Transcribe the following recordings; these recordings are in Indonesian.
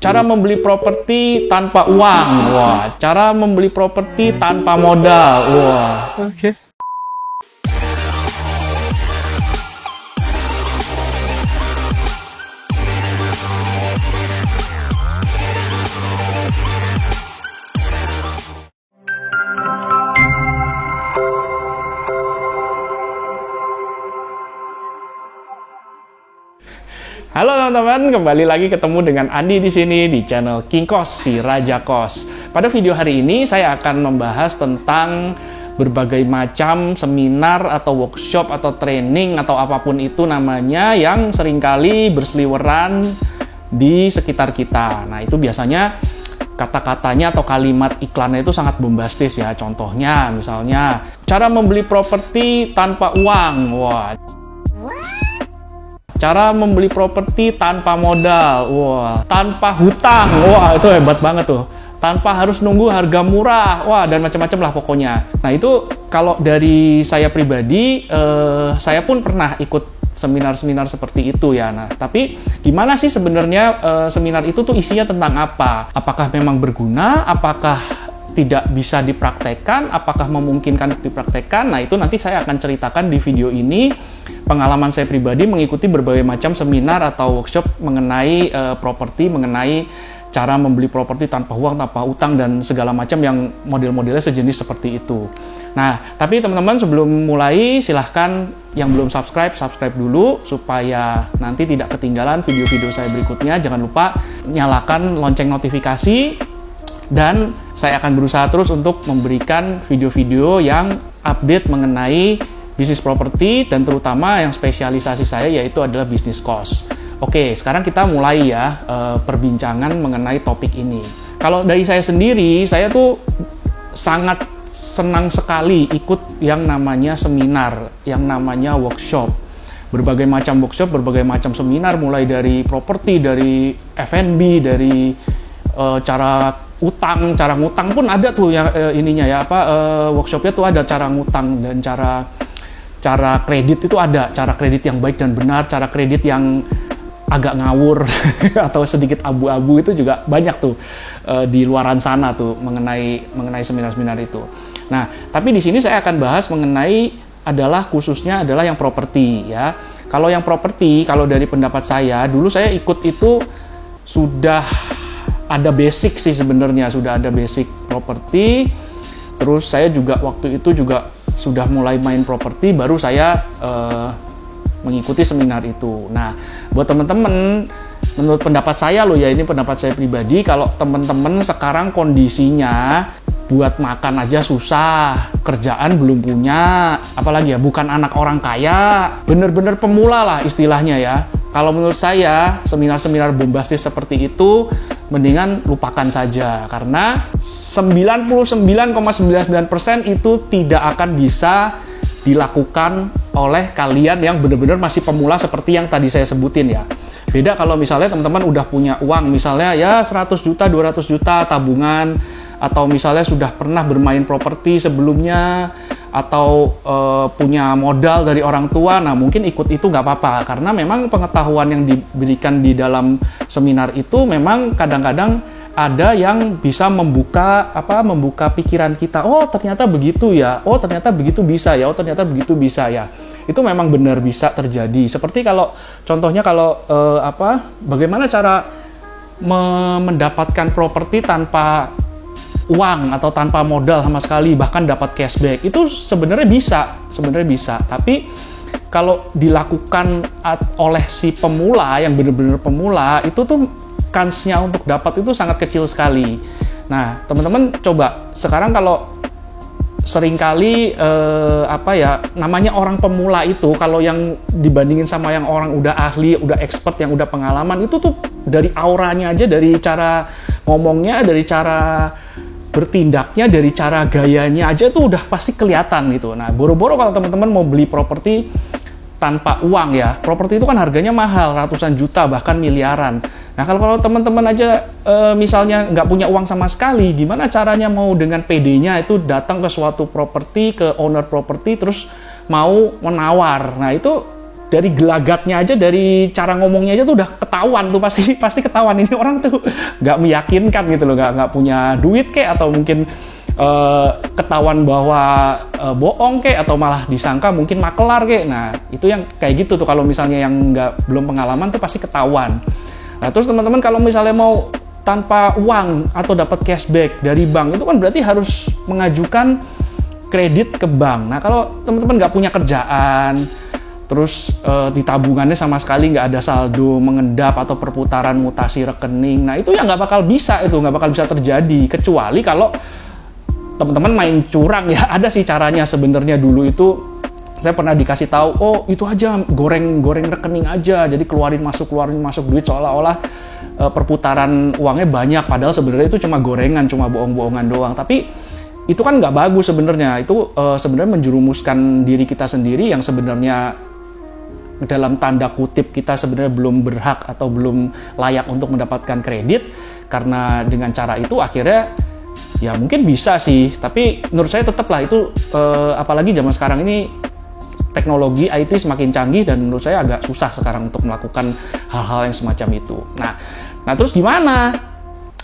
Cara membeli properti tanpa uang. Wah, cara membeli properti tanpa modal. Wah. Oke. Halo teman-teman, kembali lagi ketemu dengan Andi di sini di channel King Kos, si Raja Kos. Pada video hari ini saya akan membahas tentang berbagai macam seminar atau workshop atau training atau apapun itu namanya yang seringkali berseliweran di sekitar kita. Nah, itu biasanya kata-katanya atau kalimat iklannya itu sangat bombastis ya. Contohnya misalnya cara membeli properti tanpa uang. Wah. Cara membeli properti tanpa modal, wah, tanpa hutang, wah itu hebat banget tuh. Tanpa harus nunggu harga murah, wah dan macam-macam lah pokoknya. Nah itu kalau dari saya pribadi, saya pun pernah ikut seminar-seminar seperti itu ya. Nah tapi gimana sih sebenarnya seminar itu tuh isinya tentang apa? Apakah memang berguna? Apakah tidak bisa dipraktekkan? Apakah memungkinkan dipraktekkan? Nah itu nanti saya akan ceritakan di video ini. Pengalaman saya pribadi mengikuti berbagai macam seminar atau workshop mengenai properti, mengenai cara membeli properti tanpa uang, tanpa utang, dan segala macam yang model-modelnya sejenis seperti itu. Nah, tapi teman-teman sebelum mulai, silahkan yang belum subscribe dulu, supaya nanti tidak ketinggalan video-video saya berikutnya. Jangan lupa nyalakan lonceng notifikasi, dan saya akan berusaha terus untuk memberikan video-video yang update mengenai bisnis properti, dan terutama yang spesialisasi saya yaitu adalah bisnis kos. Oke, sekarang kita mulai ya perbincangan mengenai topik ini. Kalau dari saya sendiri, saya tuh sangat senang sekali ikut yang namanya seminar, yang namanya workshop. Berbagai macam workshop, berbagai macam seminar, mulai dari properti, dari F&B, dari cara utang, cara ngutang pun ada tuh yang ininya ya, workshopnya tuh ada cara ngutang dan cara kredit itu ada, cara kredit yang baik dan benar, cara kredit yang agak ngawur atau sedikit abu-abu itu juga banyak tuh di luaran sana tuh mengenai seminar-seminar itu. Nah, tapi di sini saya akan bahas mengenai khususnya adalah yang properti ya. Kalau yang properti, kalau dari pendapat saya, dulu saya ikut itu sudah ada basic sih sebenarnya, sudah ada basic properti. Terus saya juga waktu itu juga sudah mulai main properti, baru saya mengikuti seminar itu. Nah, buat teman-teman, menurut pendapat saya loh ya, ini pendapat saya pribadi, kalau teman-teman sekarang kondisinya buat makan aja susah, kerjaan belum punya, apalagi ya bukan anak orang kaya, bener-bener pemula lah istilahnya ya. Kalau menurut saya, seminar-seminar bombastis seperti itu mendingan lupakan saja, karena 99,99% itu tidak akan bisa dilakukan oleh kalian yang benar-benar masih pemula seperti yang tadi saya sebutin ya. Beda kalau misalnya teman-teman udah punya uang, misalnya ya 100 juta, 200 juta tabungan, atau misalnya sudah pernah bermain properti sebelumnya, atau punya modal dari orang tua, nah mungkin ikut itu nggak apa-apa, karena memang pengetahuan yang diberikan di dalam seminar itu memang kadang-kadang ada yang bisa membuka pikiran kita. Oh ternyata begitu ya, oh ternyata begitu bisa ya, oh ternyata begitu bisa ya. Itu memang benar bisa terjadi. Seperti contohnya bagaimana cara mendapatkan properti tanpa uang atau tanpa modal sama sekali, bahkan dapat cashback, itu sebenarnya bisa, tapi kalau dilakukan oleh si pemula yang benar-benar pemula, itu tuh kansnya untuk dapat itu sangat kecil sekali. Nah teman-teman coba sekarang, kalau seringkali namanya orang pemula itu, kalau yang dibandingin sama yang orang udah ahli, udah expert, yang udah pengalaman, itu tuh dari auranya aja, dari cara ngomongnya, dari cara bertindaknya, dari cara gayanya aja tuh udah pasti kelihatan gitu. Nah, boro-boro kalau teman-teman mau beli properti tanpa uang ya, properti itu kan harganya mahal, ratusan juta bahkan miliaran. Nah, kalau teman-teman aja misalnya nggak punya uang sama sekali, gimana caranya mau dengan PD-nya itu datang ke suatu properti, ke owner properti, terus mau menawar. Nah, itu dari gelagatnya aja, dari cara ngomongnya aja tuh udah ketahuan tuh, pasti ketahuan ini orang tuh nggak meyakinkan gitu loh, nggak punya duit kek, atau mungkin ketahuan bahwa bohong kek, atau malah disangka mungkin makelar kek. Nah itu yang kayak gitu tuh, kalau misalnya yang belum pengalaman tuh pasti ketahuan. Nah terus teman-teman kalau misalnya mau tanpa uang atau dapat cashback dari bank, itu kan berarti harus mengajukan kredit ke bank. Nah kalau teman-teman nggak punya kerjaan, terus di tabungannya sama sekali nggak ada saldo mengendap atau perputaran mutasi rekening, nah itu ya nggak bakal bisa terjadi, kecuali kalau teman-teman main curang ya. Ada sih caranya sebenarnya. Dulu itu saya pernah dikasih tahu, oh itu aja goreng rekening aja, jadi keluarin masuk duit, seolah-olah perputaran uangnya banyak, padahal sebenarnya itu cuma gorengan, cuma bohong-bohongan doang. Tapi itu kan nggak bagus sebenarnya. Itu sebenarnya menjerumuskan diri kita sendiri, yang sebenarnya dalam tanda kutip kita sebenarnya belum berhak atau belum layak untuk mendapatkan kredit. Karena dengan cara itu akhirnya ya mungkin bisa sih, tapi menurut saya tetaplah itu apalagi zaman sekarang ini teknologi IT semakin canggih, dan menurut saya agak susah sekarang untuk melakukan hal-hal yang semacam itu. Nah terus gimana?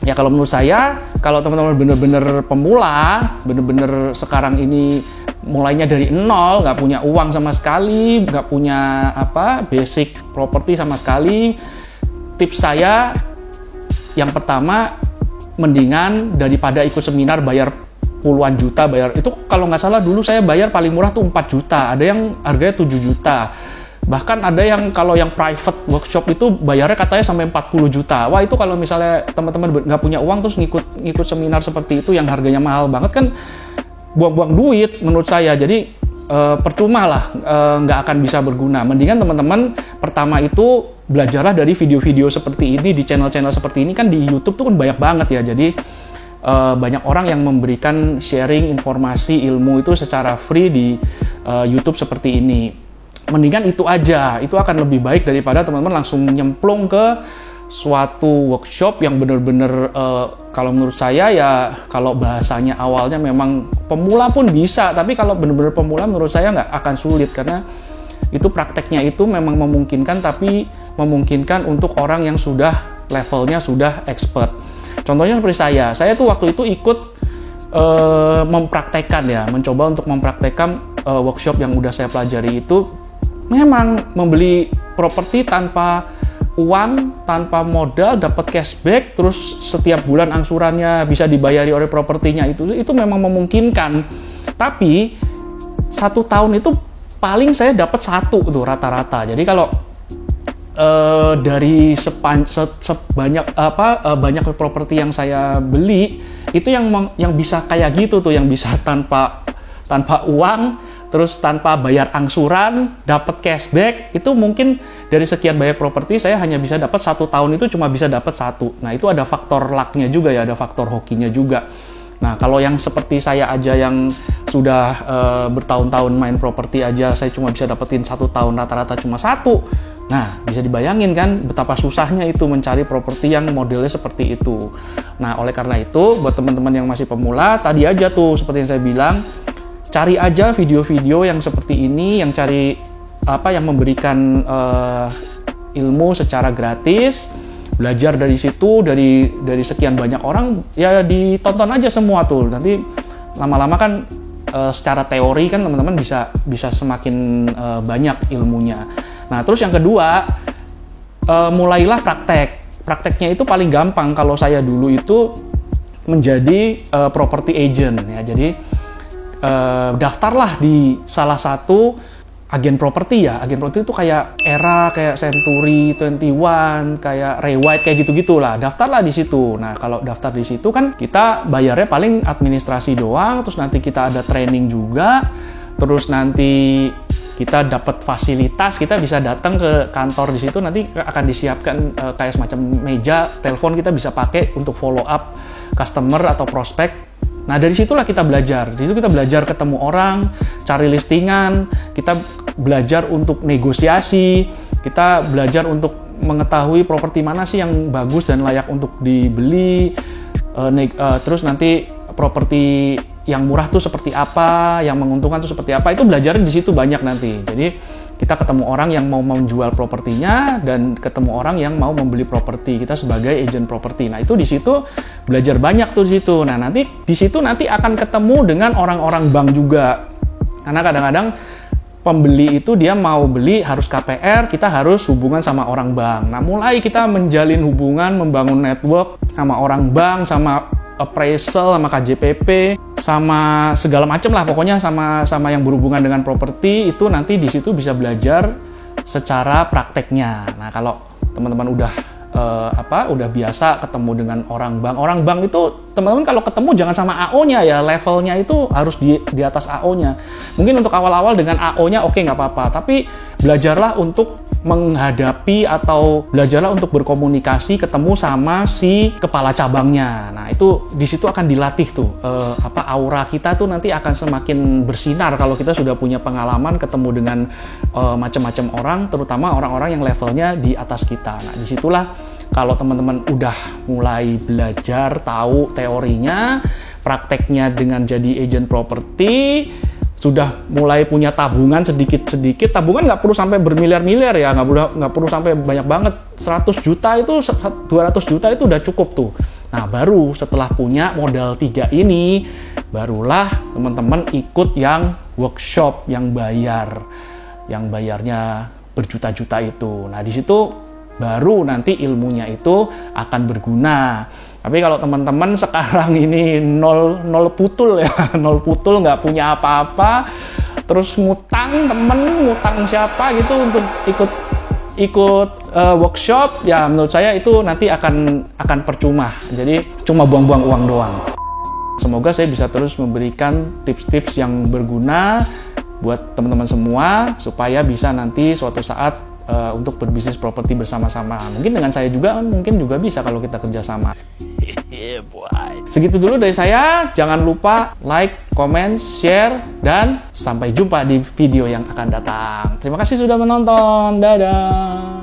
Ya kalau menurut saya, kalau teman-teman bener-bener pemula, bener-bener sekarang ini mulainya dari nol, nggak punya uang sama sekali, nggak punya basic properti sama sekali, tips saya yang pertama, mendingan daripada ikut seminar bayar puluhan juta, itu kalau nggak salah dulu saya bayar paling murah tuh 4 juta, ada yang harganya 7 juta, bahkan ada yang kalau yang private workshop itu bayarnya katanya sampai 40 juta. Wah itu kalau misalnya teman-teman nggak punya uang terus ngikut seminar seperti itu yang harganya mahal banget, kan buang-buang duit menurut saya. Jadi percuma lah, nggak akan bisa berguna. Mendingan teman-teman pertama itu belajarlah dari video-video seperti ini, di channel-channel seperti ini. Kan di YouTube tuh kan banyak banget ya, jadi banyak orang yang memberikan sharing informasi ilmu itu secara free di YouTube seperti ini. Mendingan itu aja, itu akan lebih baik daripada teman-teman langsung nyemplung ke suatu workshop yang benar-benar kalau menurut saya ya, kalau bahasanya awalnya memang pemula pun bisa, tapi kalau benar-benar pemula menurut saya nggak akan sulit, karena itu prakteknya itu memang memungkinkan, tapi memungkinkan untuk orang yang sudah levelnya sudah expert. Contohnya seperti saya tuh waktu itu ikut mempraktekkan ya, mencoba untuk mempraktekkan workshop yang udah saya pelajari itu, memang membeli properti tanpa uang, tanpa modal, dapat cashback, terus setiap bulan angsurannya bisa dibayari oleh propertinya, itu memang memungkinkan. Tapi 1 tahun itu paling saya dapat 1 tuh rata-rata. Jadi kalau dari banyak properti yang saya beli, itu yang bisa kayak gitu tuh, yang bisa tanpa uang, terus tanpa bayar angsuran, dapat cashback, itu mungkin dari sekian banyak properti saya hanya bisa dapat 1 tahun itu cuma bisa dapat 1. Nah itu ada faktor luck-nya juga ya, ada faktor hokinya juga. Nah kalau yang seperti saya aja yang sudah bertahun-tahun main properti aja, saya cuma bisa dapetin 1 tahun rata-rata cuma 1. Nah bisa dibayangin kan betapa susahnya itu mencari properti yang modelnya seperti itu. Nah oleh karena itu buat teman-teman yang masih pemula, tadi aja tuh seperti yang saya bilang, cari aja video-video yang seperti ini, yang yang memberikan ilmu secara gratis, belajar dari situ, dari sekian banyak orang, ya ditonton aja semua tuh. Nanti lama-lama kan secara teori kan teman-teman bisa semakin banyak ilmunya. Nah terus yang kedua, mulailah praktek. Prakteknya itu paling gampang kalau saya dulu itu menjadi property agent ya. Jadi daftarlah di salah satu agen properti ya. Agen properti itu kayak Era, kayak Century 21, kayak Rewide, kayak gitu-gitulah. Daftarlah di situ. Nah, kalau daftar di situ kan kita bayarnya paling administrasi doang, terus nanti kita ada training juga, terus nanti kita dapat fasilitas, kita bisa datang ke kantor di situ, nanti akan disiapkan kayak semacam meja, telepon kita bisa pakai untuk follow up customer atau prospek. Nah dari situlah kita belajar. Di situ kita belajar ketemu orang, cari listingan, kita belajar untuk negosiasi, kita belajar untuk mengetahui properti mana sih yang bagus dan layak untuk dibeli. Terus nanti properti yang murah tuh seperti apa, yang menguntungkan tuh seperti apa, itu belajarnya di situ banyak nanti. Jadi kita ketemu orang yang mau menjual propertinya dan ketemu orang yang mau membeli properti, kita sebagai agent properti. Nah, itu di situ belajar banyak tuh di situ. Nah, nanti di situ nanti akan ketemu dengan orang-orang bank juga. Karena kadang-kadang pembeli itu dia mau beli harus KPR, kita harus hubungan sama orang bank. Nah, mulai kita menjalin hubungan, membangun network sama orang bank, sama appraisal, sama KJPP, sama segala macam lah pokoknya sama yang berhubungan dengan properti, itu nanti di situ bisa belajar secara prakteknya. Nah, kalau teman-teman udah biasa ketemu dengan orang bank itu teman-teman kalau ketemu jangan sama AO-nya ya, levelnya itu harus di atas AO-nya. Mungkin untuk awal-awal dengan AO-nya oke, nggak apa-apa, tapi belajarlah untuk menghadapi atau belajarlah untuk berkomunikasi ketemu sama si kepala cabangnya. Nah, itu di situ akan dilatih tuh aura kita tuh nanti akan semakin bersinar kalau kita sudah punya pengalaman ketemu dengan macam-macam orang, terutama orang-orang yang levelnya di atas kita. Nah, disitulah kalau teman-teman udah mulai belajar tahu teorinya, prakteknya dengan jadi agent properti, sudah mulai punya tabungan sedikit-sedikit, tabungan nggak perlu sampai bermiliar-miliar ya, nggak perlu sampai banyak banget, 100 juta itu, 200 juta itu udah cukup tuh. Nah, baru setelah punya modal 3 ini, barulah teman-teman ikut yang workshop yang bayarnya berjuta-juta itu. Nah, di situ baru nanti ilmunya itu akan berguna. Tapi kalau teman-teman sekarang ini nol putul ya, nol putul, nggak punya apa-apa, terus ngutang siapa gitu untuk ikut workshop, ya menurut saya itu nanti akan percuma. Jadi cuma buang-buang uang doang. Semoga saya bisa terus memberikan tips-tips yang berguna buat teman-teman semua supaya bisa nanti suatu saat untuk berbisnis properti bersama-sama. Mungkin dengan saya juga mungkin juga bisa kalau kita kerjasama. Segitu dulu dari saya. Jangan lupa like, comment, share, dan sampai jumpa di video yang akan datang. Terima kasih sudah menonton. Dadah.